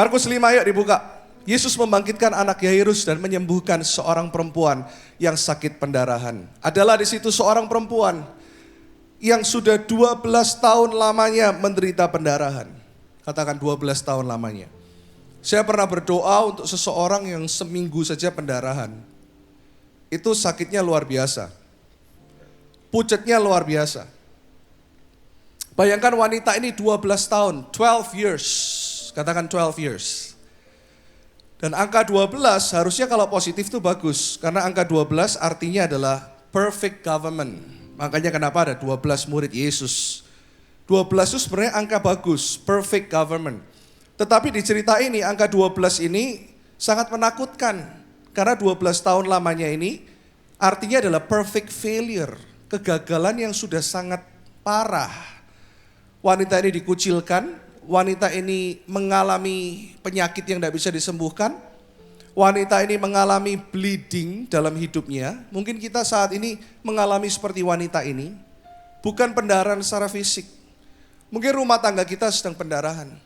Markus 5 yuk dibuka. Yesus membangkitkan anak Yairus dan menyembuhkan seorang perempuan yang sakit pendarahan. Adalah di situ seorang perempuan yang sudah 12 tahun lamanya menderita pendarahan. Katakan 12 tahun lamanya. Saya pernah berdoa untuk seseorang yang seminggu saja pendarahan. Itu sakitnya luar biasa. Pucetnya luar biasa. Bayangkan wanita ini 12 tahun, 12 years. Katakan 12 years. Dan angka 12 harusnya kalau positif itu bagus. Karena angka 12 artinya adalah perfect government. Makanya kenapa ada 12 murid Yesus. 12 itu sebenarnya angka bagus, perfect government. Tetapi di cerita ini angka 12 ini sangat menakutkan. Karena 12 tahun lamanya ini artinya adalah perfect failure. Kegagalan yang sudah sangat parah. Wanita ini dikucilkan. Wanita ini mengalami penyakit yang tidak bisa disembuhkan. Wanita ini mengalami bleeding dalam hidupnya. Mungkin kita saat ini mengalami seperti wanita ini. Bukan pendarahan secara fisik. Mungkin rumah tangga kita sedang pendarahan.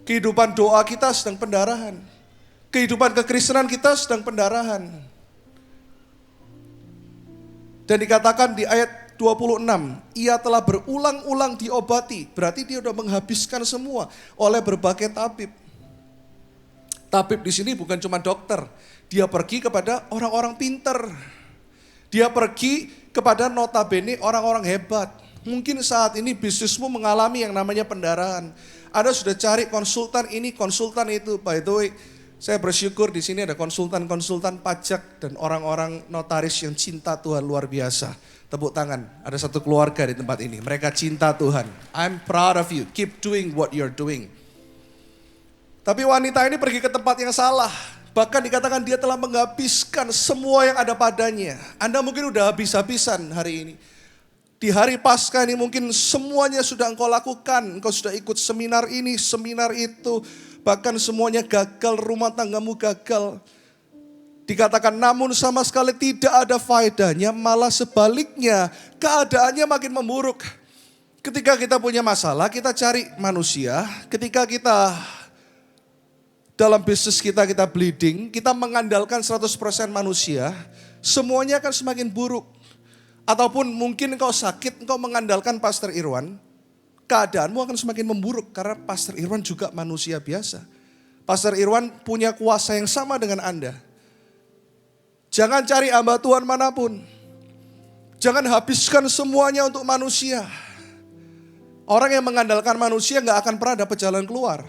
Kehidupan doa kita sedang pendarahan. Kehidupan kekristenan kita sedang pendarahan. Dan dikatakan di ayat 26, ia telah berulang-ulang diobati. Berarti dia sudah menghabiskan semua oleh berbagai tabib. Tabib di sini bukan cuma dokter. Dia pergi kepada orang-orang pinter. Dia pergi kepada notabene orang-orang hebat. Mungkin saat ini bisnismu mengalami yang namanya pendarahan. Anda sudah cari konsultan ini, konsultan itu. By the way, saya bersyukur di sini ada konsultan-konsultan pajak dan orang-orang notaris yang cinta Tuhan luar biasa. Tepuk tangan, ada satu keluarga di tempat ini. Mereka cinta Tuhan. I'm proud of you. Keep doing what you're doing. Tapi wanita ini pergi ke tempat yang salah. Bahkan dikatakan dia telah menghabiskan semua yang ada padanya. Anda mungkin udah habis-habisan hari ini. Di hari Paskah ini mungkin semuanya sudah engkau lakukan. Engkau sudah ikut seminar ini, seminar itu. Bahkan semuanya gagal, rumah tanggamu gagal. Dikatakan namun sama sekali tidak ada faedahnya, malah sebaliknya keadaannya makin memburuk. Ketika kita punya masalah, kita cari manusia. Ketika kita dalam bisnis kita bleeding, kita mengandalkan 100% manusia, semuanya akan semakin buruk. Ataupun mungkin engkau sakit, engkau mengandalkan Pastor Irwan, keadaanmu akan semakin memburuk karena Pastor Irwan juga manusia biasa. Pastor Irwan punya kuasa yang sama dengan Anda. Jangan cari hamba Tuhan manapun. Jangan habiskan semuanya untuk manusia. Orang yang mengandalkan manusia gak akan pernah dapat jalan keluar.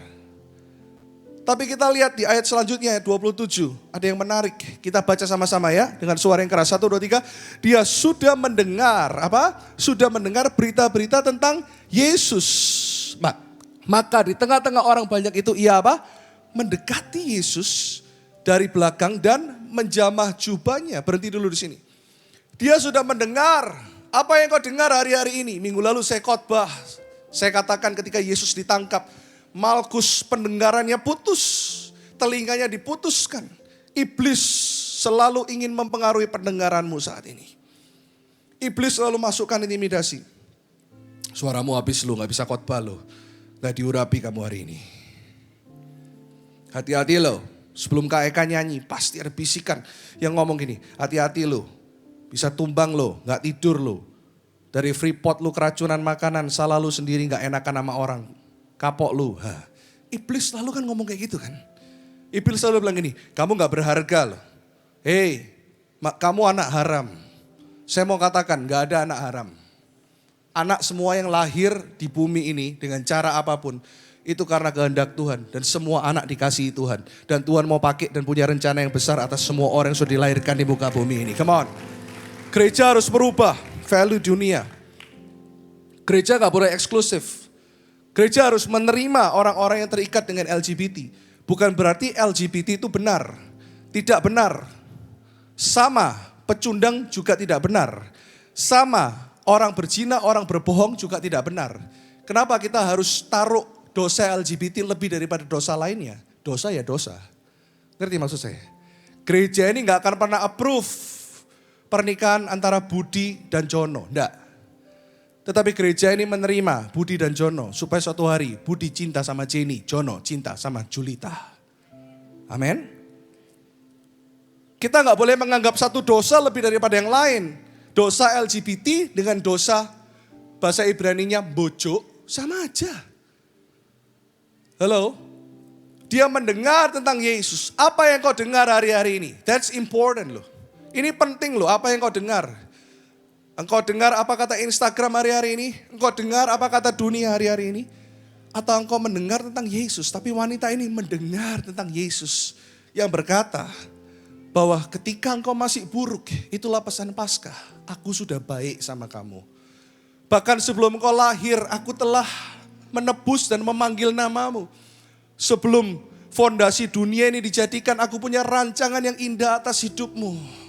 Tapi kita lihat di ayat selanjutnya, ayat 27. Ada yang menarik. Kita baca sama-sama ya. Dengan suara yang keras. 1, 2, 3. Dia sudah mendengar. Sudah mendengar berita-berita tentang Yesus. Maka di tengah-tengah orang banyak itu ia mendekati Yesus dari belakang dan menjamah jubahnya. Berhenti dulu di sini. Dia sudah mendengar apa yang kau dengar hari-hari ini. Minggu lalu saya khotbah. Saya katakan ketika Yesus ditangkap, Malkus pendengarannya putus. Telinganya diputuskan. Iblis selalu ingin mempengaruhi pendengaranmu saat ini. Iblis selalu masukkan intimidasi. Suaramu habis lu, gak bisa khotbah lu. Gak diurapi kamu hari ini. Hati-hati lo. Sebelum Kak Eka nyanyi, pasti ada bisikan yang ngomong gini, hati-hati lo, bisa tumbang lo, gak tidur lo. Dari Freeport lo keracunan makanan, salah lo sendiri gak enakan sama orang, kapok lo. Iblis selalu kan ngomong kayak gitu kan. Iblis selalu bilang gini, kamu gak berharga lo. Hei, kamu anak haram. Saya mau katakan gak ada anak haram. Anak semua yang lahir di bumi ini dengan cara apapun, itu karena kehendak Tuhan. Dan semua anak dikasihi Tuhan. Dan Tuhan mau pakai dan punya rencana yang besar atas semua orang yang sudah dilahirkan di muka bumi ini. Come on. Gereja harus berubah value dunia. Gereja gak boleh eksklusif. Gereja harus menerima orang-orang yang terikat dengan LGBT. Bukan berarti LGBT itu benar. Tidak benar. Sama, pecundang juga tidak benar. Sama, orang berzina, orang berbohong juga tidak benar. Kenapa kita harus taruh dosa LGBT lebih daripada dosa lainnya? Dosa ya dosa. Ngerti maksud saya? Gereja ini gak akan pernah approve pernikahan antara Budi dan Jono. Enggak. Tetapi gereja ini menerima Budi dan Jono supaya suatu hari Budi cinta sama Jenny, Jono cinta sama Julita. Amin. Kita nggak boleh menganggap satu dosa lebih daripada yang lain. Dosa LGBT dengan dosa bahasa Ibraninya bojok sama aja. Halo? Dia mendengar tentang Yesus. Apa yang kau dengar hari-hari ini? That's important loh. Ini penting loh apa yang kau dengar. Engkau dengar apa kata Instagram hari-hari ini? Engkau dengar apa kata dunia hari-hari ini? Atau engkau mendengar tentang Yesus? Tapi wanita ini mendengar tentang Yesus yang berkata bahwa ketika engkau masih buruk, itulah pesan Paskah. Aku sudah baik sama kamu. Bahkan sebelum engkau lahir, aku telah menebus dan memanggil namamu. Sebelum fondasi dunia ini dijadikan, aku punya rancangan yang indah atas hidupmu.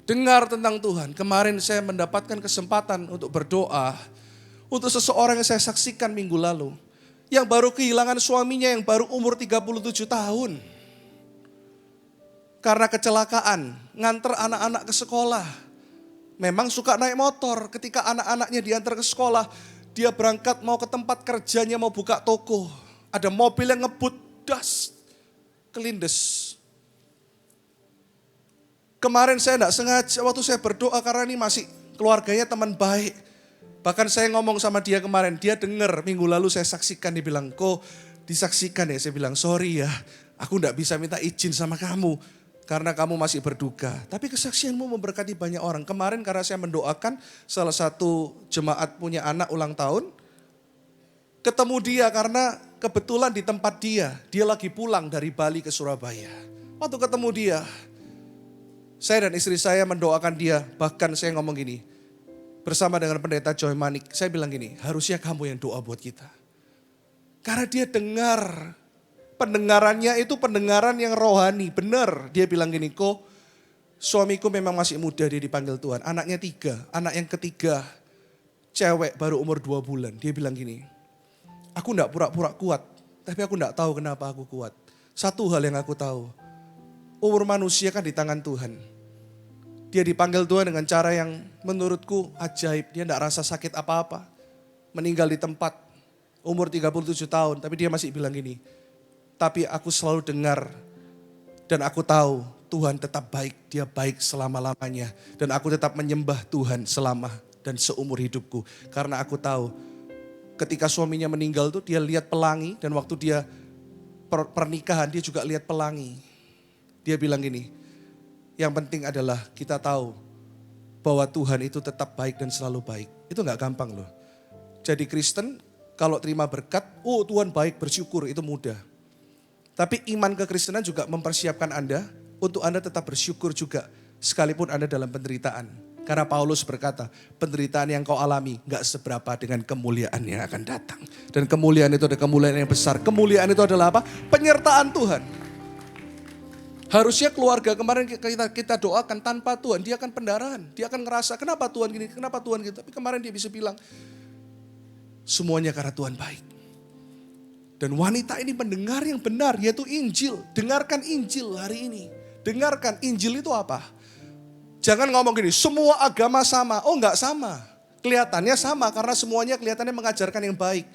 Dengar tentang Tuhan. Kemarin saya mendapatkan kesempatan untuk berdoa untuk seseorang yang saya saksikan minggu lalu. Yang baru kehilangan suaminya yang baru umur 37 tahun. Karena kecelakaan, nganter anak-anak ke sekolah. Memang suka naik motor, ketika anak-anaknya diantar ke sekolah, dia berangkat mau ke tempat kerjanya, mau buka toko. Ada mobil yang ngebut, das, kelindes. Kemarin saya tidak sengaja waktu saya berdoa karena ini masih keluarganya teman baik. Bahkan saya ngomong sama dia kemarin, dia dengar minggu lalu saya saksikan, dia bilang, kok disaksikan ya? Saya bilang, sorry ya, aku tidak bisa minta izin sama kamu karena kamu masih berduka. Tapi kesaksianmu memberkati banyak orang. Kemarin karena saya mendoakan salah satu jemaat punya anak ulang tahun, ketemu dia karena kebetulan di tempat dia lagi pulang dari Bali ke Surabaya. Waktu ketemu dia, saya dan istri saya mendoakan dia, bahkan saya ngomong gini, bersama dengan pendeta Joy Manik, saya bilang gini, harusnya kamu yang doa buat kita. Karena dia dengar, pendengarannya itu pendengaran yang rohani, benar. Dia bilang gini, kok suamiku memang masih muda, dia dipanggil Tuhan. Anaknya 3, anak yang ketiga, cewek baru umur 2 bulan. Dia bilang gini, aku enggak pura-pura kuat, tapi aku enggak tahu kenapa aku kuat. Satu hal yang aku tahu, umur manusia kan di tangan Tuhan. Dia dipanggil Tuhan dengan cara yang menurutku ajaib. Dia tidak rasa sakit apa-apa. Meninggal di tempat, umur 37 tahun. Tapi dia masih bilang gini, tapi aku selalu dengar dan aku tahu Tuhan tetap baik. Dia baik selama-lamanya. Dan aku tetap menyembah Tuhan selama dan seumur hidupku. Karena aku tahu ketika suaminya meninggal tuh dia lihat pelangi. Dan waktu dia pernikahan dia juga lihat pelangi. Dia bilang gini, yang penting adalah kita tahu bahwa Tuhan itu tetap baik dan selalu baik. Itu gak gampang loh. Jadi Kristen kalau terima berkat, oh Tuhan baik, bersyukur, itu mudah. Tapi iman kekristenan juga mempersiapkan Anda untuk Anda tetap bersyukur juga sekalipun Anda dalam penderitaan. Karena Paulus berkata, penderitaan yang kau alami gak seberapa dengan kemuliaan yang akan datang. Dan kemuliaan itu ada kemuliaan yang besar. Kemuliaan itu adalah apa? Penyertaan Tuhan. Harusnya keluarga kemarin kita doakan tanpa Tuhan, dia akan pendarahan. Dia akan ngerasa kenapa Tuhan gini, kenapa Tuhan gitu. Tapi kemarin dia bisa bilang, semuanya karena Tuhan baik. Dan wanita ini mendengar yang benar, yaitu Injil. Dengarkan Injil hari ini. Dengarkan Injil itu apa? Jangan ngomong gini, semua agama sama. Oh enggak sama. Kelihatannya sama karena semuanya kelihatannya mengajarkan yang baik.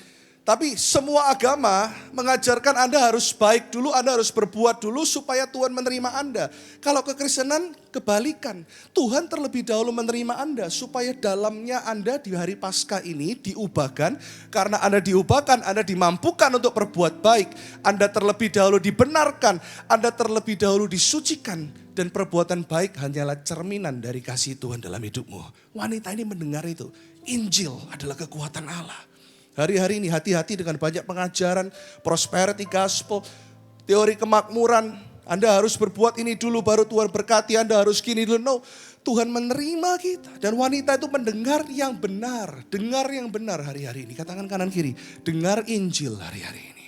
Tapi semua agama mengajarkan Anda harus baik dulu, Anda harus berbuat dulu supaya Tuhan menerima Anda. Kalau kekristenan kebalikan, Tuhan terlebih dahulu menerima Anda supaya dalamnya Anda di hari Paskah ini diubahkan. Karena Anda diubahkan, Anda dimampukan untuk berbuat baik. Anda terlebih dahulu dibenarkan, Anda terlebih dahulu disucikan. Dan perbuatan baik hanyalah cerminan dari kasih Tuhan dalam hidupmu. Wanita ini mendengar itu, Injil adalah kekuatan Allah. Hari-hari ini hati-hati dengan banyak pengajaran, prosperity gospel, teori kemakmuran. Anda harus berbuat ini dulu baru Tuhan berkati, Anda harus gini dulu. No, Tuhan menerima kita. Dan wanita itu mendengar yang benar. Dengar yang benar hari-hari ini. Katakan kanan kiri, dengar Injil hari-hari ini.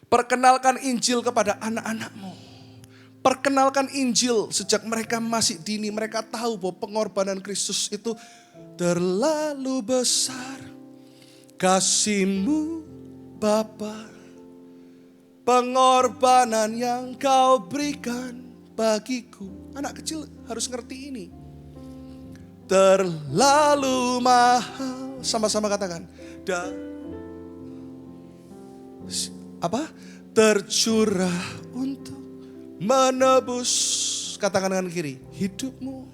Perkenalkan Injil kepada anak-anakmu. Perkenalkan Injil sejak mereka masih dini. Mereka tahu bahwa pengorbanan Kristus itu terlalu besar. Kasih-Mu Bapa, pengorbanan yang Kau berikan bagiku. Anak kecil harus ngerti ini. terlalu mahal. Sama-sama katakan. Tercurah untuk menebus, katakan dengan kiri, hidupmu.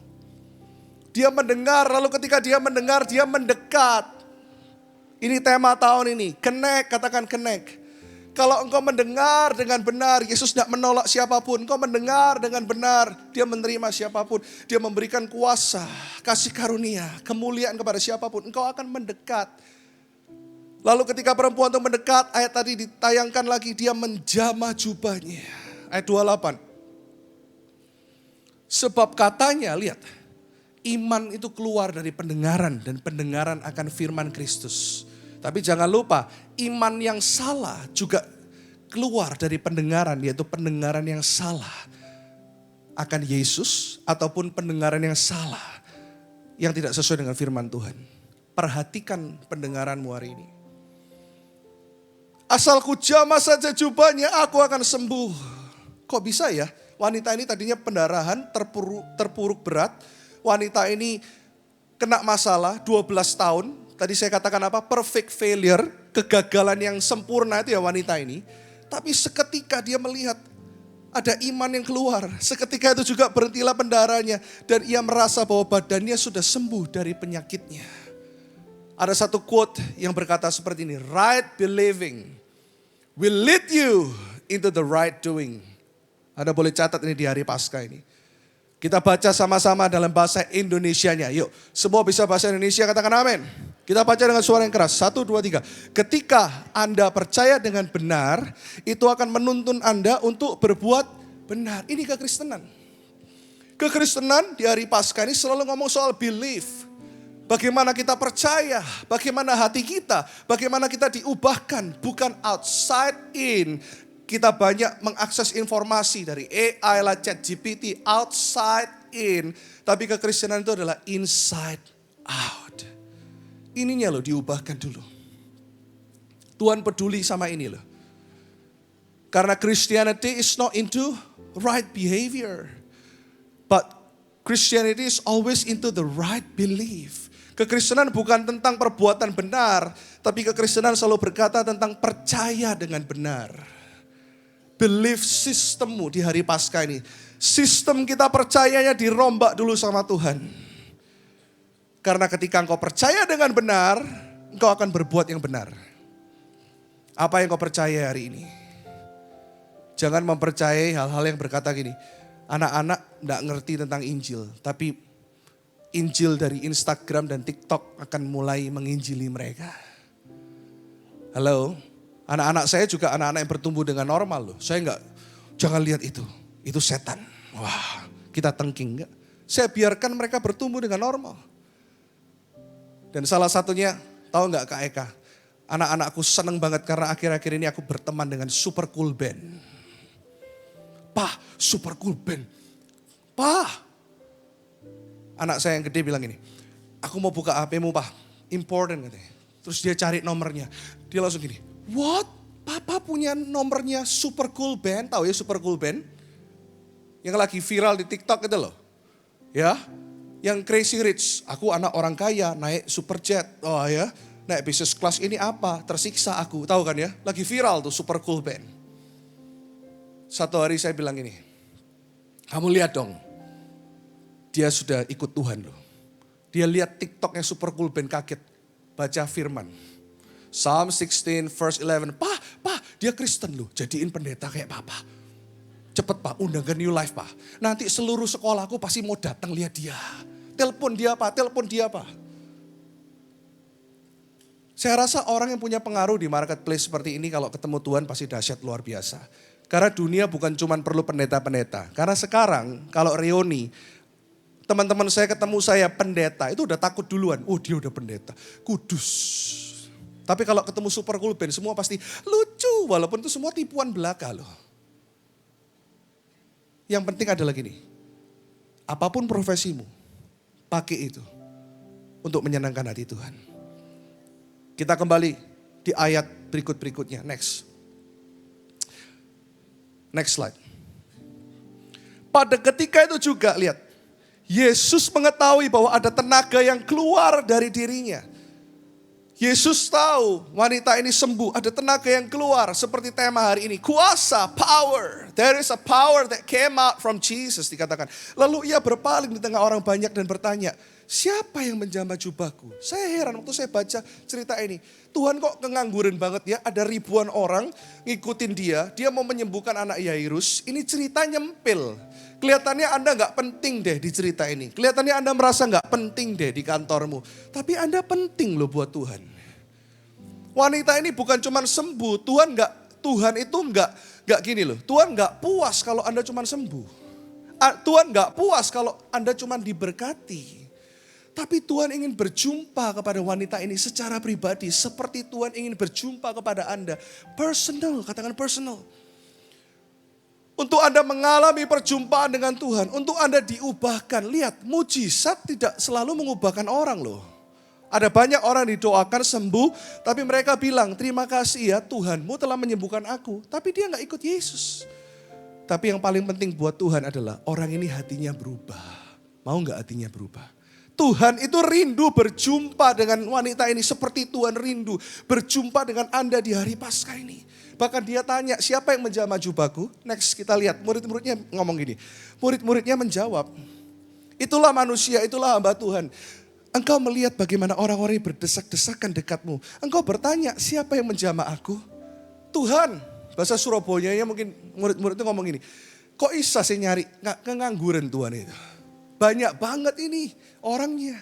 Dia mendengar, lalu ketika dia mendengar, dia mendekat. Ini tema tahun ini, connect, katakan connect. Kalau engkau mendengar dengan benar, Yesus tidak menolak siapapun. Engkau mendengar dengan benar, dia menerima siapapun. Dia memberikan kuasa, kasih karunia, kemuliaan kepada siapapun. Engkau akan mendekat. Lalu ketika perempuan itu mendekat, ayat tadi ditayangkan lagi, dia menjamah jubahnya. Ayat 28. Sebab katanya, lihat, iman itu keluar dari pendengaran dan pendengaran akan firman Kristus. Tapi jangan lupa, iman yang salah juga keluar dari pendengaran, yaitu pendengaran yang salah akan Yesus ataupun pendengaran yang salah yang tidak sesuai dengan firman Tuhan. Perhatikan pendengaranmu hari ini. Asal ku jamah saja jubahnya, aku akan sembuh. Kok bisa ya? Wanita ini tadinya pendarahan, terpuruk berat. Wanita ini kena masalah 12 tahun. Tadi saya katakan apa? Perfect failure, kegagalan yang sempurna itu ya wanita ini. Tapi seketika dia melihat ada iman yang keluar. Seketika itu juga berhentilah pendarahannya. Dan ia merasa bahwa badannya sudah sembuh dari penyakitnya. Ada satu quote yang berkata seperti ini. Right believing will lead you into the right doing. Anda boleh catat ini di hari Paskah ini. Kita baca sama-sama dalam bahasa Indonesianya. Yuk, semua bisa bahasa Indonesia, katakan amin. Kita baca dengan suara yang keras. 1, 2, 3. Ketika Anda percaya dengan benar, itu akan menuntun Anda untuk berbuat benar. Ini kekristenan. Kekristenan di hari Paskah ini selalu ngomong soal belief. Bagaimana kita percaya, bagaimana hati kita, bagaimana kita diubahkan, bukan outside in. Kita banyak mengakses informasi dari AI lah, ChatGPT, outside in. Tapi kekristenan itu adalah inside out. Ininya loh diubahkan dulu. Tuhan peduli sama ini loh. Karena Christianity is not into right behavior. But Christianity is always into the right belief. Kekristenan bukan tentang perbuatan benar, tapi kekristenan selalu berkata tentang percaya dengan benar. Belief sistemmu di hari Paskah ini. Sistem kita percayanya dirombak dulu sama Tuhan. Karena ketika engkau percaya dengan benar, engkau akan berbuat yang benar. Apa yang kau percaya hari ini? Jangan mempercayai hal-hal yang berkata gini, anak-anak enggak ngerti tentang Injil, tapi Injil dari Instagram dan TikTok akan mulai menginjili mereka. Halo, anak-anak saya juga anak-anak yang bertumbuh dengan normal loh. Jangan lihat itu setan. Wah, kita tengking enggak. Saya biarkan mereka bertumbuh dengan normal. Dan salah satunya, tahu enggak Kak Eka? Anak-anakku seneng banget karena akhir-akhir ini aku berteman dengan Super Cool Band. Pak, Super Cool Band. Pak. Anak saya yang gede bilang gini, aku mau buka HP-mu Pak, important katanya. Terus dia cari nomornya, dia langsung gini, what? Papa punya nomornya Super Cool Band, tahu ya Super Cool Band? Yang lagi viral di TikTok itu loh. Ya, yang Crazy Rich, aku anak orang kaya, naik super jet, oh ya. Naik business class ini apa? Tersiksa aku, tahu kan ya? Lagi viral tuh Super Cool Band. Satu hari saya bilang gini, kamu lihat dong. Dia sudah ikut Tuhan loh. Dia lihat TikToknya Super Cool Band kaget. Baca firman. Psalm 16 verse 11. Pak, dia Kristen loh. Jadiin pendeta kayak papa. Cepet Pak, undang ke New Life Pak. Nanti seluruh sekolahku pasti mau datang lihat dia. Telepon dia Pak. Saya rasa orang yang punya pengaruh di marketplace seperti ini kalau ketemu Tuhan pasti dahsyat luar biasa. Karena dunia bukan cuma perlu pendeta-pendeta. Karena sekarang kalau reuni, teman-teman saya ketemu saya pendeta, itu udah takut duluan. Oh dia udah pendeta, kudus. Tapi kalau ketemu Super Cool Band semua pasti lucu. Walaupun itu semua tipuan belaka loh. Yang penting adalah gini. Apapun profesimu, pakai itu. Untuk menyenangkan hati Tuhan. Kita kembali di ayat berikutnya. Next slide. Pada ketika itu juga lihat. Yesus mengetahui bahwa ada tenaga yang keluar dari dirinya. Yesus tahu wanita ini sembuh, ada tenaga yang keluar seperti tema hari ini. Kuasa, power. There is a power that came out from Jesus dikatakan. Lalu ia berpaling di tengah orang banyak dan bertanya, siapa yang menjamah jubahku? Saya heran waktu saya baca cerita ini. Tuhan kok kengangguran banget ya, ada ribuan orang ngikutin dia. Dia mau menyembuhkan anak Yairus, ini cerita nyempil. Kelihatannya Anda gak penting deh di cerita ini. Kelihatannya Anda merasa gak penting deh di kantormu. Tapi Anda penting loh buat Tuhan. Wanita ini bukan cuma sembuh. Tuhan itu gak gini loh. Tuhan gak puas kalau Anda cuma sembuh. Tuhan gak puas kalau Anda cuma diberkati. Tapi Tuhan ingin berjumpa kepada wanita ini secara pribadi. Seperti Tuhan ingin berjumpa kepada Anda. Personal, katakan personal. Untuk Anda mengalami perjumpaan dengan Tuhan, untuk Anda diubahkan. Lihat, mujizat tidak selalu mengubahkan orang loh. Ada banyak orang didoakan sembuh, tapi mereka bilang, terima kasih ya Tuhanmu telah menyembuhkan aku. Tapi dia gak ikut Yesus. Tapi yang paling penting buat Tuhan adalah orang ini hatinya berubah. Mau gak hatinya berubah? Tuhan itu rindu berjumpa dengan wanita ini seperti Tuhan rindu berjumpa dengan Anda di hari Paskah ini. Bahkan dia tanya, siapa yang menjamah jubahku? Next kita lihat, murid-muridnya ngomong gini. Murid-muridnya menjawab, itulah manusia, itulah hamba Tuhan. Engkau melihat bagaimana orang-orang berdesak-desakan dekatmu. Engkau bertanya, siapa yang menjamah aku? Tuhan. Bahasa Surabaya mungkin murid-murid itu ngomong gini. Kok bisa sih nyari, gak kengangguran Tuhan itu. Banyak banget ini orangnya.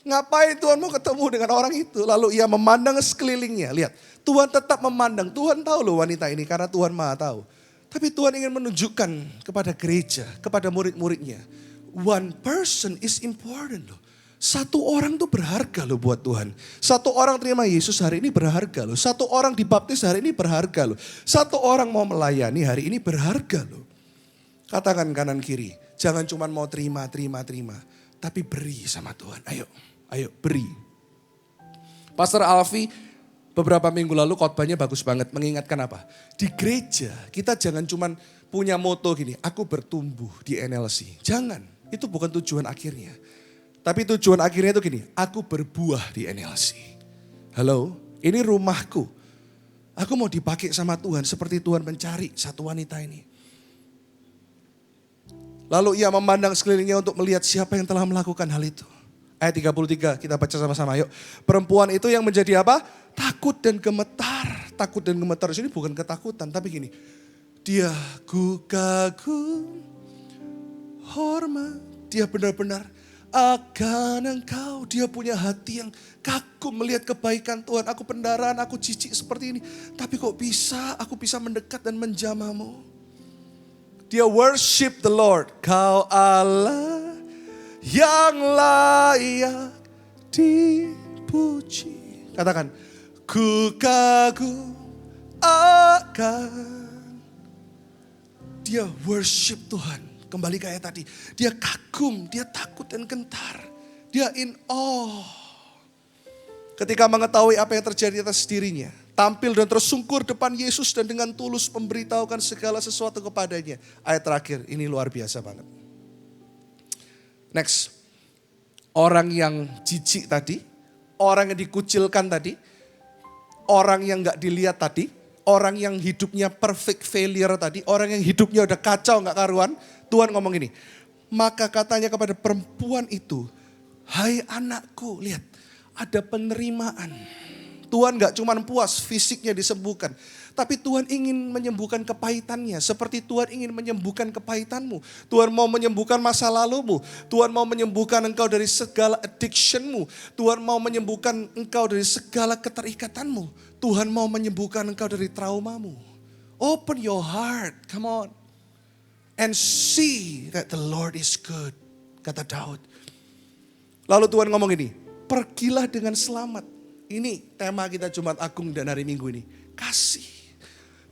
Ngapain Tuhan mau ketemu dengan orang itu? Lalu ia memandang sekelilingnya. Lihat, Tuhan tetap memandang. Tuhan tahu loh wanita ini karena Tuhan Maha tahu. Tapi Tuhan ingin menunjukkan kepada gereja, kepada murid-muridnya. One person is important loh. Satu orang tuh berharga loh buat Tuhan. Satu orang terima Yesus hari ini berharga loh. Satu orang dibaptis hari ini berharga loh. Satu orang mau melayani hari ini berharga loh. Katakan kanan kiri. Jangan cuma mau terima. Tapi beri sama Tuhan. Ayo beri. Pastor Alfi beberapa minggu lalu khotbahnya bagus banget. Mengingatkan apa? Di gereja kita jangan cuma punya moto gini. Aku bertumbuh di NLC. Jangan. Itu bukan tujuan akhirnya. Tapi tujuan akhirnya itu gini. Aku berbuah di NLC. Halo, ini rumahku. Aku mau dipakai sama Tuhan seperti Tuhan mencari satu wanita ini. Lalu ia memandang sekelilingnya untuk melihat siapa yang telah melakukan hal itu. Ayat 33 kita baca sama-sama yuk. Perempuan itu yang menjadi apa? Takut dan gemetar. Takut dan gemetar di sini bukan ketakutan tapi gini. Dia kagum, hormat. Dia benar-benar akan engkau. Dia punya hati yang kagum melihat kebaikan Tuhan. Aku pendaraan, aku jijik seperti ini. Tapi kok bisa aku bisa mendekat dan menjamahmu. Dia worship the Lord. Kau Allah yang layak dipuji. Katakan, ku kagum akan. Dia worship Tuhan. Kembali ke ayat tadi. Dia kagum, dia takut dan gentar. Dia in awe. Ketika mengetahui apa yang terjadi atas dirinya. Tampil dan tersungkur depan Yesus dan dengan tulus memberitahukan segala sesuatu kepadanya. Ayat terakhir, ini luar biasa banget. Next. Orang yang jijik tadi, orang yang dikucilkan tadi, orang yang gak dilihat tadi, orang yang hidupnya perfect failure tadi, orang yang hidupnya udah kacau gak karuan, Tuhan ngomong gini, maka katanya kepada perempuan itu, hai anakku, lihat ada penerimaan. Tuhan gak cuma puas fisiknya disembuhkan. Tapi Tuhan ingin menyembuhkan kepahitannya. Seperti Tuhan ingin menyembuhkan kepahitanmu. Tuhan mau menyembuhkan masa lalumu. Tuhan mau menyembuhkan engkau dari segala addictionmu. Tuhan mau menyembuhkan engkau dari segala keterikatanmu. Tuhan mau menyembuhkan engkau dari traumamu. Open your heart, come on. And see that the Lord is good. Kata Daud. Lalu Tuhan ngomong ini. Pergilah dengan selamat. Ini tema kita Jumat Agung dan hari Minggu ini. Kasih.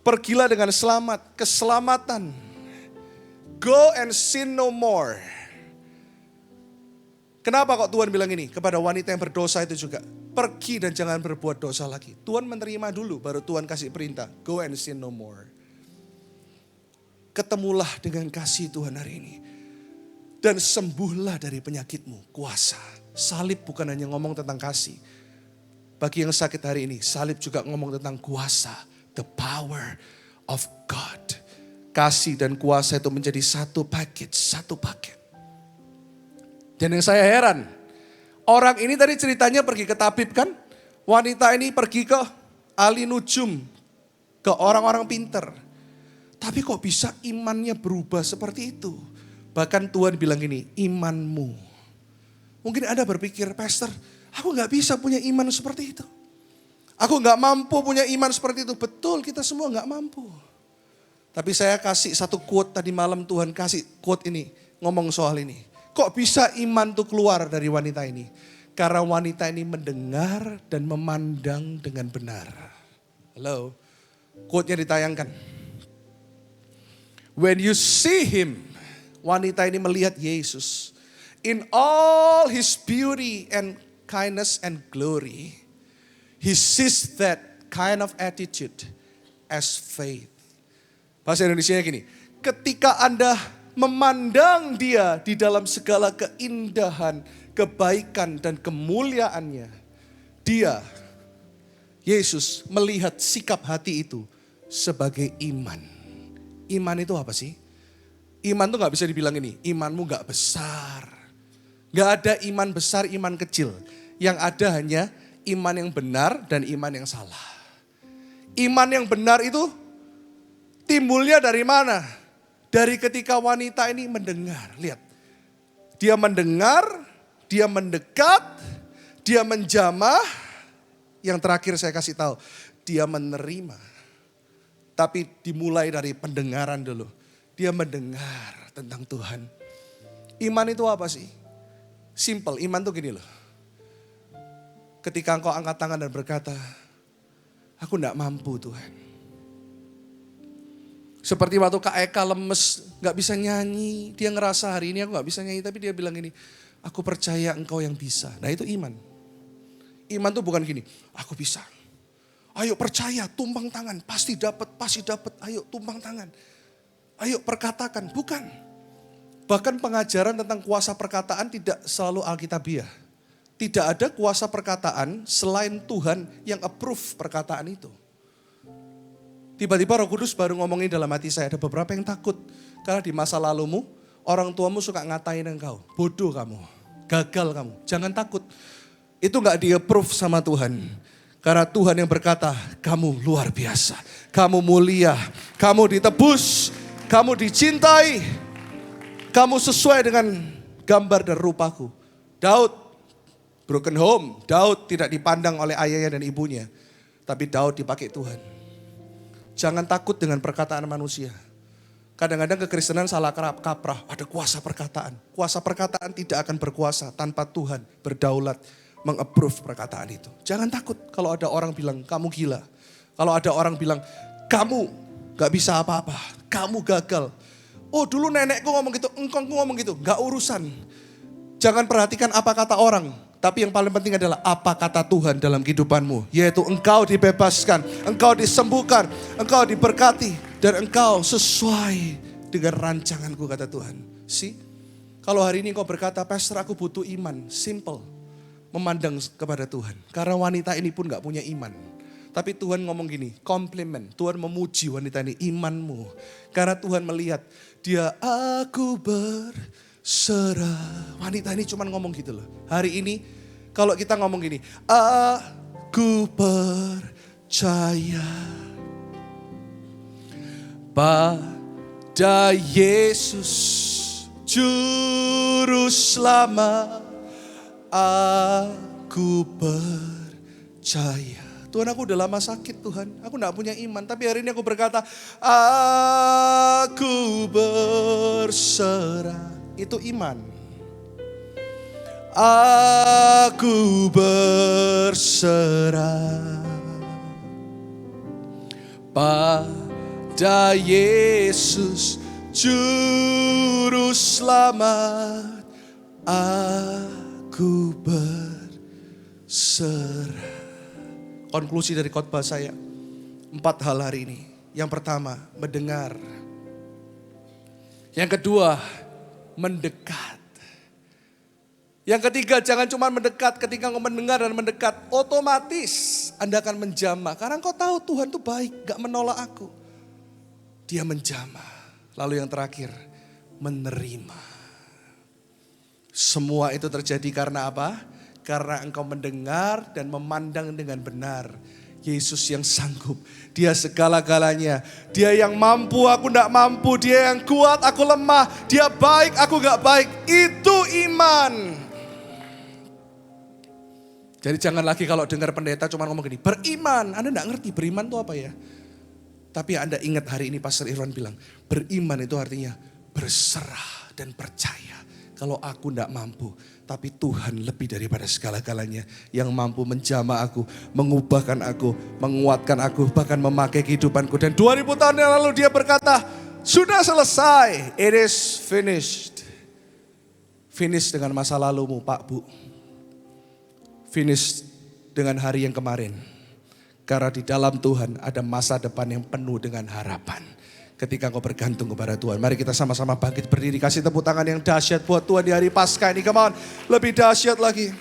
Pergilah dengan selamat. Keselamatan. Go and sin no more. Kenapa kok Tuhan bilang ini? Kepada wanita yang berdosa itu juga. Pergi dan jangan berbuat dosa lagi. Tuhan menerima dulu baru Tuhan kasih perintah. Go and sin no more. Ketemulah dengan kasih Tuhan hari ini. dan sembuhlah dari penyakitmu. Kuasa. Salib bukan hanya ngomong tentang kasih. Bagi yang sakit hari ini, salib juga ngomong tentang kuasa. The power of God. Kasih dan kuasa itu menjadi satu paket. Dan yang saya heran, orang ini tadi ceritanya pergi ke tabib kan? Wanita ini pergi ke ahli nujum, ke orang-orang pinter. Tapi kok bisa imannya berubah seperti itu? Bahkan Tuhan bilang gini, imanmu. Mungkin Anda berpikir, Pastor, aku gak bisa punya iman seperti itu. Aku gak mampu punya iman seperti itu. Betul, kita semua gak mampu. Tapi saya kasih satu quote tadi malam, Tuhan kasih quote ini, ngomong soal ini. Kok bisa iman tuh keluar dari wanita ini? Karena wanita ini mendengar dan memandang dengan benar. Halo, quote-nya ditayangkan. When you see him, wanita ini melihat Yesus. In all his beauty and kindness and glory, he sees that kind of attitude as faith. Bahasa Indonesianya gini, ketika Anda memandang dia di dalam segala keindahan, kebaikan dan kemuliaannya, dia, Yesus melihat sikap hati itu sebagai iman. Iman itu apa sih? Iman tuh gak bisa dibilang ini, imanmu gak besar. Gak ada iman besar, iman kecil. Yang ada hanya iman yang benar dan iman yang salah. Iman yang benar itu timbulnya dari mana? Dari ketika wanita ini mendengar. Lihat, dia mendengar, dia mendekat, dia menjamah. Yang terakhir saya kasih tahu, dia menerima. Tapi dimulai dari pendengaran dulu. Dia mendengar tentang Tuhan. Iman itu apa sih? Simple, iman tuh gini loh. Ketika engkau angkat tangan dan berkata, aku gak mampu Tuhan. Seperti waktu Kak Eka lemes, gak bisa nyanyi. Dia ngerasa hari ini aku gak bisa nyanyi, tapi dia bilang gini, aku percaya engkau yang bisa. Nah itu iman. Iman tuh bukan gini, aku bisa. Ayo percaya, tumpang tangan, pasti dapat. Ayo tumpang tangan. Ayo perkatakan, bukan. Bahkan pengajaran tentang kuasa perkataan tidak selalu alkitabiah. Tidak ada kuasa perkataan selain Tuhan yang approve perkataan itu. Tiba-tiba Roh Kudus baru ngomongin dalam hati saya, ada beberapa yang takut. Karena di masa lalumu, orang tuamu suka ngatain engkau. Bodoh kamu, gagal kamu, jangan takut. Itu gak di-approve sama Tuhan. Karena Tuhan yang berkata, kamu luar biasa, kamu mulia, kamu ditebus, kamu dicintai. Kamu sesuai dengan gambar dan rupaku. Daud, broken home. Daud tidak dipandang oleh ayahnya dan ibunya. Tapi Daud dipakai Tuhan. Jangan takut dengan perkataan manusia. Kadang-kadang kekristenan salah kaprah. Ada kuasa perkataan. Kuasa perkataan tidak akan berkuasa tanpa Tuhan berdaulat meng-approve perkataan itu. Jangan takut kalau ada orang bilang kamu gila. Kalau ada orang bilang kamu gak bisa apa-apa. Kamu gagal. Oh dulu nenekku ngomong gitu, engkongku ngomong gitu. Gak urusan. Jangan perhatikan apa kata orang. Tapi yang paling penting adalah apa kata Tuhan dalam kehidupanmu. Yaitu engkau dibebaskan, engkau disembuhkan, engkau diberkati. Dan engkau sesuai dengan rancanganku kata Tuhan. See? Kalau hari ini engkau berkata, Pastor aku butuh iman. Simple. Memandang kepada Tuhan. Karena wanita ini pun gak punya iman. Tapi Tuhan ngomong gini, komplimen. Tuhan memuji wanita ini, imanmu. Karena Tuhan melihat, dia aku berserah. Wanita ini cuma ngomong gitu loh. Hari ini, kalau kita ngomong gini, aku percaya pada Yesus, Juru Selamat, aku percaya. Tuhan aku udah lama sakit Tuhan, aku gak punya iman. Tapi hari ini aku berkata, aku berserah. Itu iman. Aku berserah pada Yesus, Juru Selamat. Aku berserah. Konklusi dari khotbah saya, 4 hal hari ini. Yang pertama, mendengar. Yang kedua, mendekat. Yang ketiga, jangan cuma mendekat. Ketika engkau mendengar dan mendekat, otomatis Anda akan menjamah. Karena engkau tahu Tuhan itu baik, gak menolak aku. Dia menjamah. Lalu yang terakhir, menerima. Semua itu terjadi karena apa? Karena engkau mendengar dan memandang dengan benar. Yesus yang sanggup, dia segala-galanya. Dia yang mampu, aku gak mampu. Dia yang kuat, aku lemah. Dia baik, aku gak baik. Itu iman. Jadi jangan lagi kalau dengar pendeta cuma ngomong gini, beriman. Anda gak ngerti beriman itu apa ya. Tapi Anda ingat hari ini Pastor Irwan bilang, beriman itu artinya berserah dan percaya. Kalau aku gak mampu, tapi Tuhan lebih daripada segala-galanya. Yang mampu menjamah aku, mengubahkan aku, menguatkan aku, bahkan memakai kehidupanku. Dan 2000 tahun yang lalu dia berkata, sudah selesai, it is finished. Finish dengan masa lalumu Pak Bu. Finish dengan hari yang kemarin. Karena di dalam Tuhan ada masa depan yang penuh dengan harapan. Ketika kau bergantung kepada Tuhan. Mari kita sama-sama bangkit berdiri. Kasih tepuk tangan yang dahsyat buat Tuhan di hari Paskah ini. Come on, lebih dahsyat lagi.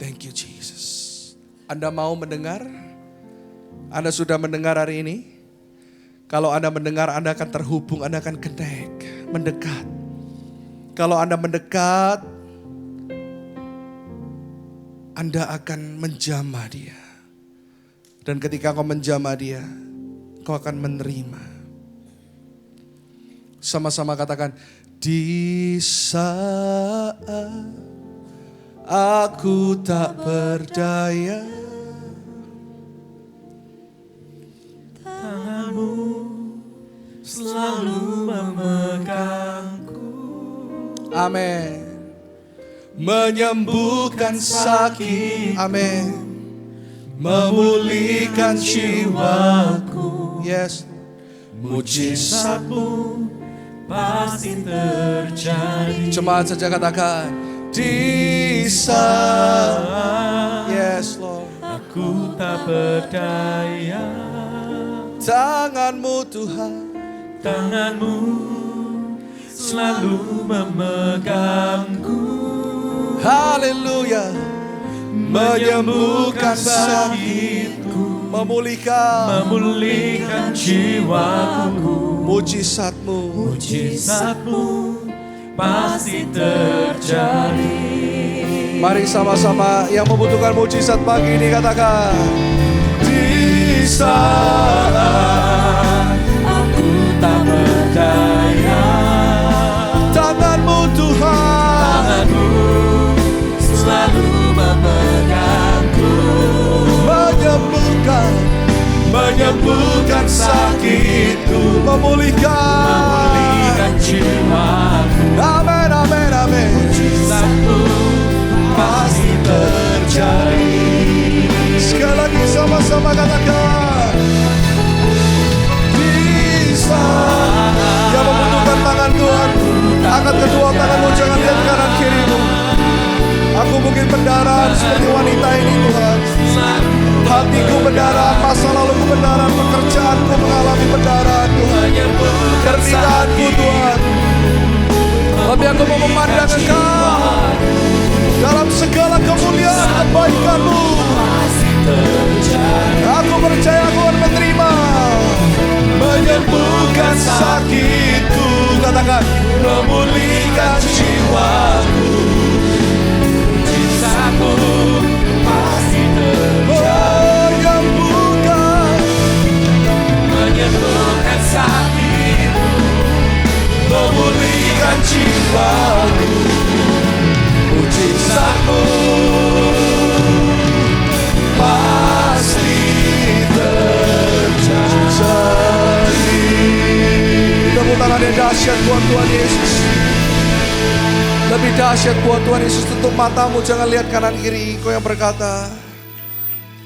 Thank you Jesus. Anda mau mendengar? Anda sudah mendengar hari ini? Kalau Anda mendengar, Anda akan terhubung, Anda akan connect, mendekat. Kalau Anda mendekat, Anda akan menjamah dia. Dan ketika kau menjamah dia, kau akan menerima. Sama-sama katakan, di saat aku tak berdaya, tanganmu selalu memegangku. Amin. Menyembuhkan sakit, amin. Memulihkan jiwaku, yes. Mujizatmu pasti terjadi. Jemaat saja katakan, di saat, yes Lord, aku tak berdaya. tanganmu Tuhan, Tanganmu selalu memegangku. haleluya. Menyembuhkan sakitku, memulihkan jiwaku. mujizatmu, Mujizatmu pasti terjadi. Mari sama-sama yang membutuhkan mujizat pagi ini katakan, di saat Aku tak berdaya, tanganmu Tuhan, tanganmu selalu memegangku. menyembuhkan sakitku, memulihkan Jiwaku, amin, amin, amin. mujizatmu pasti terjadi. Sekali lagi sama-sama katakan, bisa. Yang membutuhkan tangan Tuhan, angkat kedua tanganmu, jangan lihat kanan kirimu. Aku mungkin pendarahan seperti wanita ini Tuhan. Hatiku pendarahan, masa laluku pendarahan, pekerjaanku mengalami pendarahan Tuhan. Pernikahanku Tuhan. Tapi aku mau memandang Engkau dalam segala kemuliaan kebaikan-Mu. Aku percaya aku akan menerima. Menyembuhkan sakitku, katakan, memulihkan jiwaku. Mujizatmu pasti terjadi. Menyembuhkan sakitku, memulihkan jiwaku. Mujizatmu pasti terjadi. Tepuk tangan yang dahsyat buat Tuhan Yesus. Lebih dahsyat buat Tuhan Yesus. Tutup matamu, jangan lihat kanan kiri. Kau yang berkata,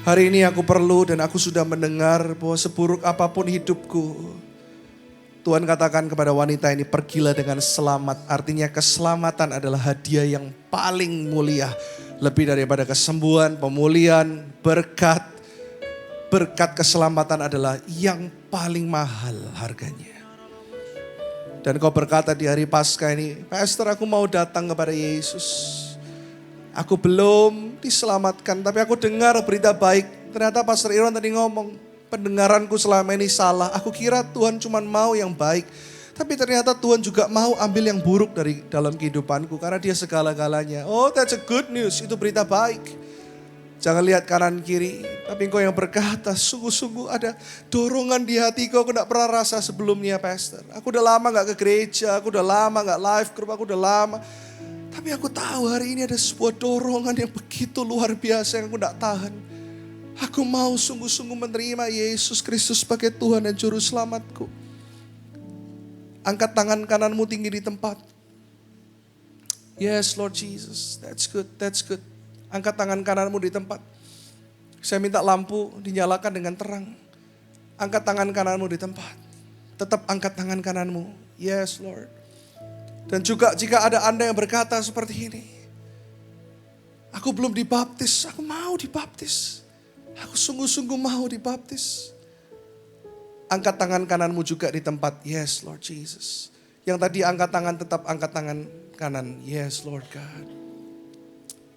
hari ini aku perlu dan aku sudah mendengar bahwa seburuk apapun hidupku, Tuhan katakan kepada wanita ini, pergilah dengan selamat. Artinya keselamatan adalah hadiah yang paling mulia. Lebih daripada kesembuhan, pemulihan, berkat. Berkat keselamatan adalah yang paling mahal harganya. Dan kau berkata di hari Paskah ini, Pastor, aku mau datang kepada Yesus. Aku belum diselamatkan, tapi aku dengar berita baik. Ternyata Pastor Irwan tadi ngomong, pendengaranku selama ini salah. Aku kira Tuhan cuma mau yang baik. Tapi ternyata Tuhan juga mau ambil yang buruk dari dalam kehidupanku. Karena dia segala-galanya. Oh, that's a good news. Itu berita baik. Jangan lihat kanan kiri. Tapi engkau yang berkata, sungguh-sungguh ada dorongan di hatiku. Aku gak pernah rasa sebelumnya, Pastor. Aku udah lama gak ke gereja. Aku udah lama gak live group. Aku udah lama. Tapi aku tahu hari ini ada sebuah dorongan yang begitu luar biasa yang aku gak tahan. Aku mau sungguh-sungguh menerima Yesus Kristus sebagai Tuhan dan Juru Selamatku. Angkat tangan kananmu tinggi di tempat. Yes, Lord Jesus. That's good, that's good. Angkat tangan kananmu di tempat. Saya minta lampu dinyalakan dengan terang. Angkat tangan kananmu di tempat. Tetap angkat tangan kananmu. Yes, Lord. Dan juga jika ada Anda yang berkata seperti ini. Aku belum dibaptis, aku mau dibaptis. Aku sungguh-sungguh mau dibaptis. Angkat tangan kananmu juga di tempat. Yes, Lord Jesus. Yang tadi angkat tangan, tetap angkat tangan kanan. Yes, Lord God.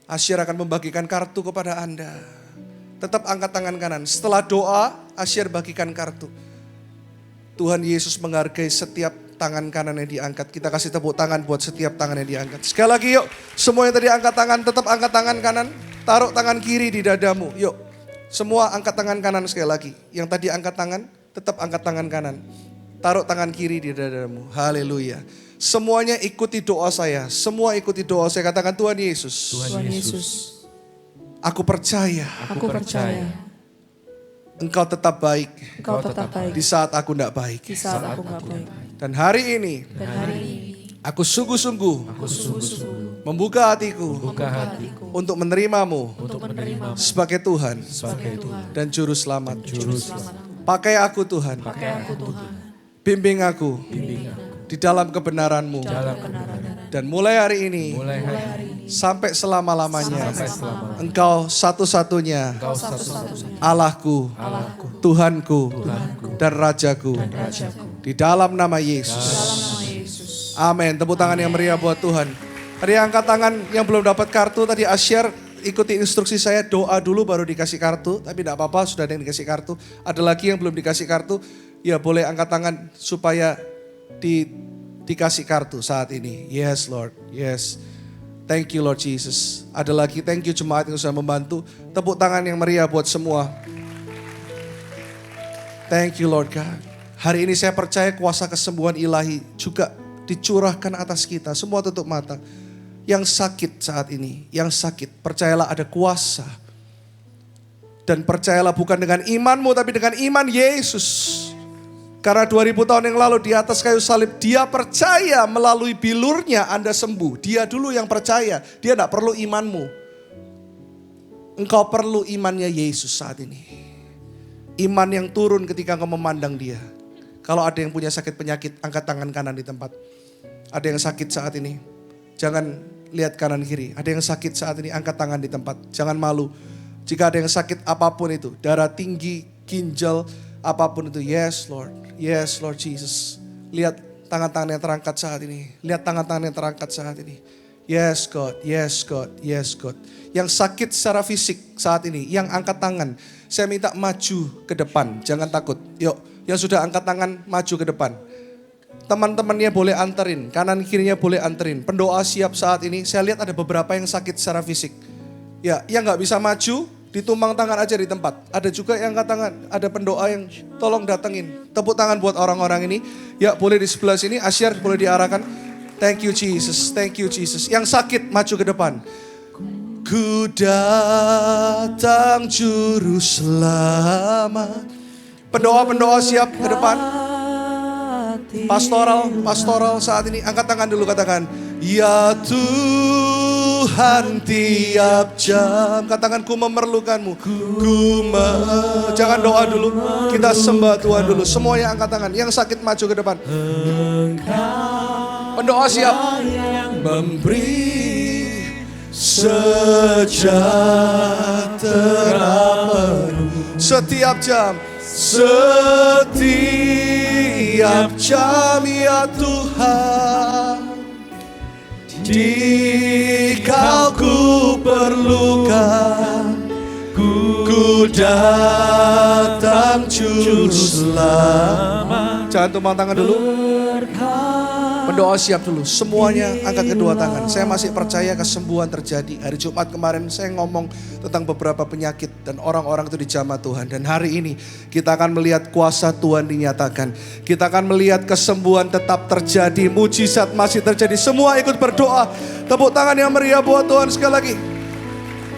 Asyir akan membagikan kartu kepada Anda. Tetap angkat tangan kanan. Setelah doa, Asyir bagikan kartu. Tuhan Yesus menghargai setiap tangan kanan yang diangkat. Kita kasih tepuk tangan buat setiap tangan yang diangkat. Sekali lagi yuk. Semua yang tadi angkat tangan, tetap angkat tangan kanan. Taruh tangan kiri di dadamu. Yuk. Semua angkat tangan kanan sekali lagi. Yang tadi angkat tangan, tetap angkat tangan kanan. Taruh tangan kiri di dadamu. Haleluya. Semuanya ikuti doa saya. Semua ikuti doa saya. Katakan Tuhan Yesus. Tuhan Yesus. Aku percaya. Aku percaya. Engkau tetap baik. Engkau tetap baik. Di saat aku tidak baik. Di saat aku gak baik. Dan hari ini. Dan hari ini. Aku sungguh-sungguh. Membuka hatiku. Untuk menerimamu. Sebagai Tuhan. Dan Juru Selamat. Pakai aku Tuhan. Bimbing aku. Di dalam kebenaran-Mu. Dan mulai hari ini. Sampai selama-lamanya. Engkau satu-satunya. Allahku. Tuhanku. Dan Rajaku. Di dalam nama Yesus. Amin. Tepuk tangan yang meriah buat Tuhan. Tadi angkat tangan yang belum dapat kartu. Tadi Asyar ikuti instruksi saya. Doa dulu baru dikasih kartu. Tapi tidak apa-apa, sudah ada yang dikasih kartu. Ada lagi yang belum dikasih kartu. Ya boleh angkat tangan supaya dikasih kartu saat ini. Yes Lord, yes. Thank you Lord Jesus. Ada lagi, thank you jemaat yang sudah membantu. Tepuk tangan yang meriah buat semua. Thank you Lord God. Hari ini saya percaya kuasa kesembuhan ilahi juga dicurahkan atas kita. Semua tutup mata. Yang sakit saat ini, yang sakit, percayalah ada kuasa. Dan percayalah bukan dengan imanmu tapi dengan iman Yesus. Karena 2000 tahun yang lalu di atas kayu salib, dia percaya melalui bilurnya Anda sembuh. Dia dulu yang percaya, dia tidak perlu imanmu. Engkau perlu imannya Yesus saat ini. Iman yang turun ketika engkau memandang dia. Kalau ada yang punya sakit penyakit, angkat tangan kanan di tempat. Ada yang sakit saat ini, jangan lihat kanan kiri. Ada yang sakit saat ini, angkat tangan di tempat. Jangan malu. Jika ada yang sakit apapun itu, darah tinggi, ginjal, apapun itu, yes Lord, yes Lord Jesus. Lihat tangan-tangan yang terangkat saat ini. Lihat tangan-tangan yang terangkat saat ini. Yes God, yes God, yes God. Yang sakit secara fisik saat ini, yang angkat tangan. Saya minta maju ke depan, jangan takut. Yuk, yang sudah angkat tangan maju ke depan. Teman-temannya boleh anterin, kanan kirinya boleh anterin. Pendoa siap saat ini, saya lihat ada beberapa yang sakit secara fisik. Ya, yang gak bisa maju, ditumpang tangan aja di tempat. Ada juga yang angkat tangan, ada pendoa yang tolong datengin. Tepuk tangan buat orang-orang ini. Ya boleh di sebelah sini, Asyar boleh diarahkan. Thank you Jesus, thank you Jesus. Yang sakit maju ke depan. Ku datang Juru Selamat. Pendoa-pendoa siap ke depan. Pastoral saat ini. Angkat tangan dulu, katakan. Ya Tuhan tiap jam. Katakan ku memerlukanmu. Jangan doa dulu. Kita sembah Tuhan dulu. Semuanya angkat tangan. Yang sakit maju ke depan. Pendoa siap. Memberi sejahtera penuh. Setiap jam. Setiap jam ya Tuhan, di Kau ku perlukan, ku datang juru selamat. Jangan tumpang tangan dulu. Pendoa siap dulu, semuanya angkat kedua tangan. Saya masih percaya kesembuhan terjadi. Hari Jumat kemarin saya ngomong tentang beberapa penyakit dan orang-orang itu dijamah Tuhan. Dan hari ini kita akan melihat kuasa Tuhan dinyatakan. Kita akan melihat kesembuhan tetap terjadi, mujizat masih terjadi. Semua ikut berdoa. Tepuk tangan yang meriah buat Tuhan sekali lagi.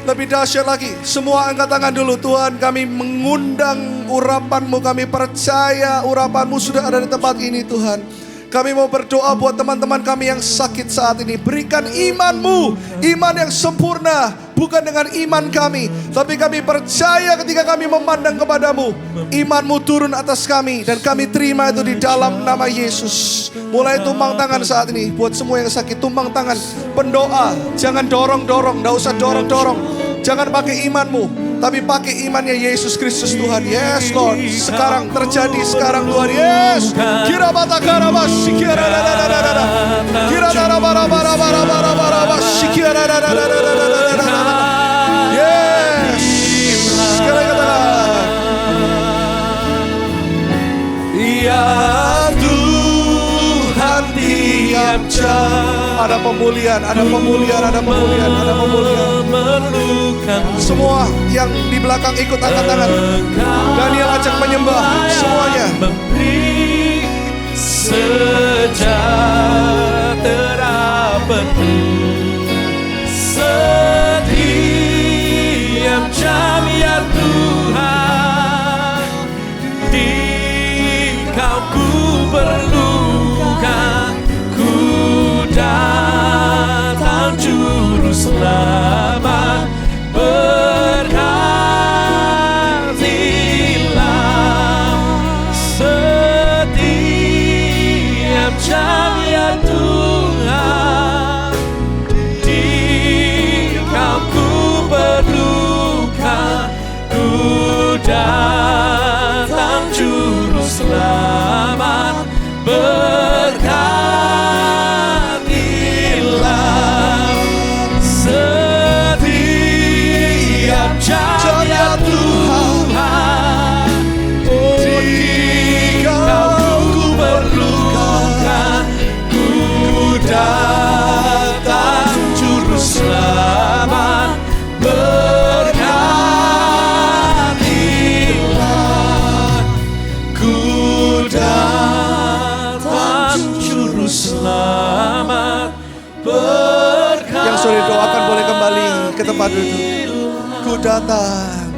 Lebih dahsyat lagi, semua angkat tangan dulu. Tuhan, kami mengundang urapan-Mu, kami percaya urapan-Mu sudah ada di tempat ini Tuhan. Kami mau berdoa buat teman-teman kami yang sakit saat ini. Berikan iman-Mu, iman yang sempurna. Bukan dengan iman kami, tapi kami percaya ketika kami memandang kepadamu, iman-Mu turun atas kami. Dan kami terima itu di dalam nama Yesus. Mulai tumpang tangan saat ini. Buat semua yang sakit, tumpang tangan. Pendoa, jangan dorong-dorong, gak usah dorong-dorong. Jangan pakai imanmu, tapi pakai imannya Yesus Kristus Tuhan. Yes Lord, sekarang terjadi sekarang Tuhan. Yes. Kira bata karabas, kira kira yes. Sekarang katakan, ya Tuhan tiap jam. Ada pemulihan, ada pemulihan, ada pemulihan, ada pemulihan. Semua yang di belakang ikut angkat tangan. Daniel ajak menyembah semuanya. Sejahtera penuh setiap jam ya Tuhan, di Kau ku perlukan, ku datang juru selamat. Berkatilah setiap jam ya Tuhan, di Kau ku perlukan, ku datang juru selamat. Berkatilah setiap jam ya Tuhan, di Kau ku perlukan, ku datang juru selamat. Berkatilah, ku datang juru selamat. Yang sudah doakan boleh kembali ke tempat duduk. Ku datang,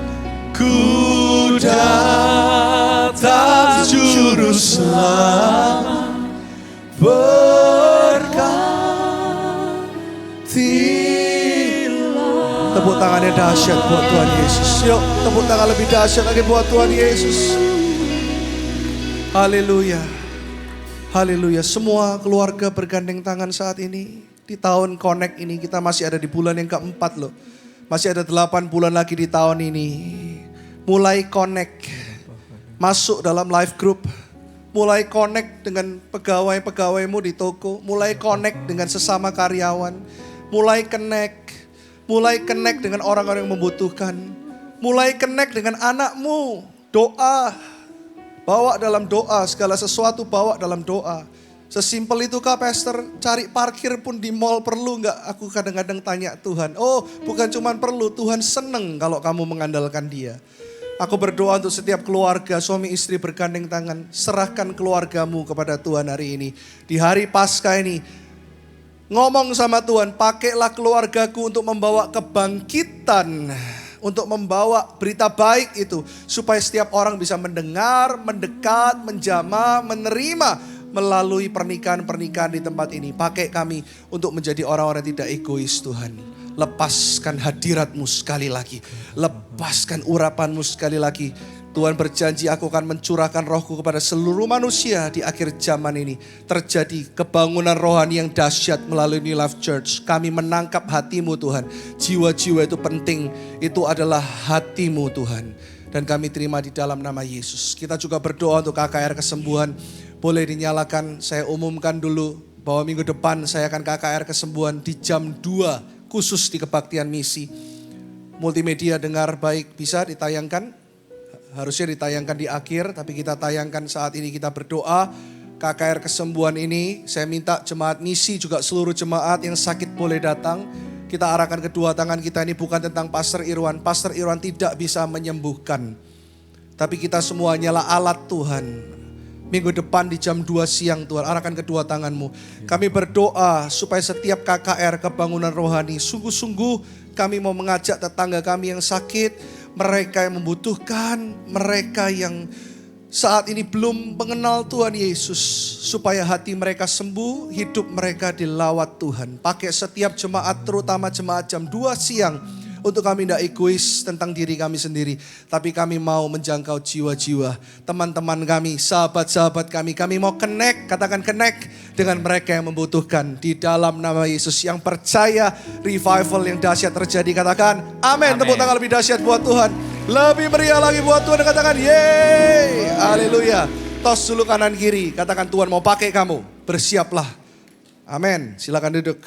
ku datang juru selamat. Berkatilah. Tepuk tangannya dahsyat buat Tuhan Yesus. Yuk, tepuk tangan lebih dahsyat lagi buat Tuhan Yesus. Haleluya. Haleluya. Semua keluarga bergandeng tangan saat ini. Di tahun Connect ini kita masih ada di bulan yang keempat loh. Masih ada 8 bulan lagi di tahun ini. Mulai connect. Masuk dalam live group. Mulai connect dengan pegawai-pegawaimu di toko. Mulai connect dengan sesama karyawan. Mulai connect. Mulai connect dengan orang-orang yang membutuhkan. Mulai connect dengan anakmu. Doa. Bawa dalam doa. Segala sesuatu bawa dalam doa. Sesimpel itu kah pastor? Cari parkir pun di mall perlu nggak? Aku kadang-kadang tanya Tuhan. Oh, bukan cuma perlu, Tuhan seneng kalau kamu mengandalkan Dia. Aku berdoa untuk setiap keluarga, suami istri bergandeng tangan. Serahkan keluargamu kepada Tuhan hari ini. Di hari Paskah ini, ngomong sama Tuhan, pakailah keluargaku untuk membawa kebangkitan. Untuk membawa berita baik itu. Supaya setiap orang bisa mendengar, mendekat, menjamah, menerima. Melalui pernikahan-pernikahan di tempat ini. Pakai kami untuk menjadi orang-orang yang tidak egois Tuhan. Lepaskan hadirat-Mu sekali lagi. Lepaskan urapan-Mu sekali lagi. Tuhan berjanji aku akan mencurahkan rohku kepada seluruh manusia di akhir zaman ini. Terjadi kebangunan rohani yang dahsyat melalui New Life Church. Kami menangkap hati-Mu Tuhan. Jiwa-jiwa itu penting. Itu adalah hati-Mu Tuhan. Dan kami terima di dalam nama Yesus. Kita juga berdoa untuk KKR Kesembuhan. Boleh dinyalakan, saya umumkan dulu bahwa minggu depan saya akan KKR Kesembuhan di jam 2 khusus di kebaktian misi. Multimedia dengar baik bisa ditayangkan, harusnya ditayangkan di akhir, tapi kita tayangkan saat ini. Kita berdoa KKR Kesembuhan ini, saya minta jemaat misi juga seluruh jemaat yang sakit boleh datang. Kita arahkan kedua tangan kita, ini bukan tentang Pastor Irwan. Pastor Irwan tidak bisa menyembuhkan, tapi kita semuanya lah alat Tuhan. Minggu depan di jam 2 siang Tuhan, arahkan kedua tanganmu. Kami berdoa supaya setiap KKR Kebangunan Rohani, sungguh-sungguh kami mau mengajak tetangga kami yang sakit, mereka yang membutuhkan, mereka yang saat ini belum mengenal Tuhan Yesus, supaya hati mereka sembuh, hidup mereka dilawat Tuhan. Pakai setiap jemaat, terutama jemaat jam 2 siang, untuk kami tidak egois tentang diri kami sendiri, tapi kami mau menjangkau jiwa-jiwa teman-teman kami, sahabat-sahabat kami. Kami mau connect, katakan connect dengan mereka yang membutuhkan di dalam nama Yesus. Yang percaya revival yang dahsyat terjadi, katakan amin. Tepuk tangan lebih dahsyat buat Tuhan. Lebih meriah lagi buat Tuhan, katakan yeay, haleluya. Tos dulu kanan kiri, katakan Tuhan mau pakai kamu, bersiaplah. Amin, silakan duduk.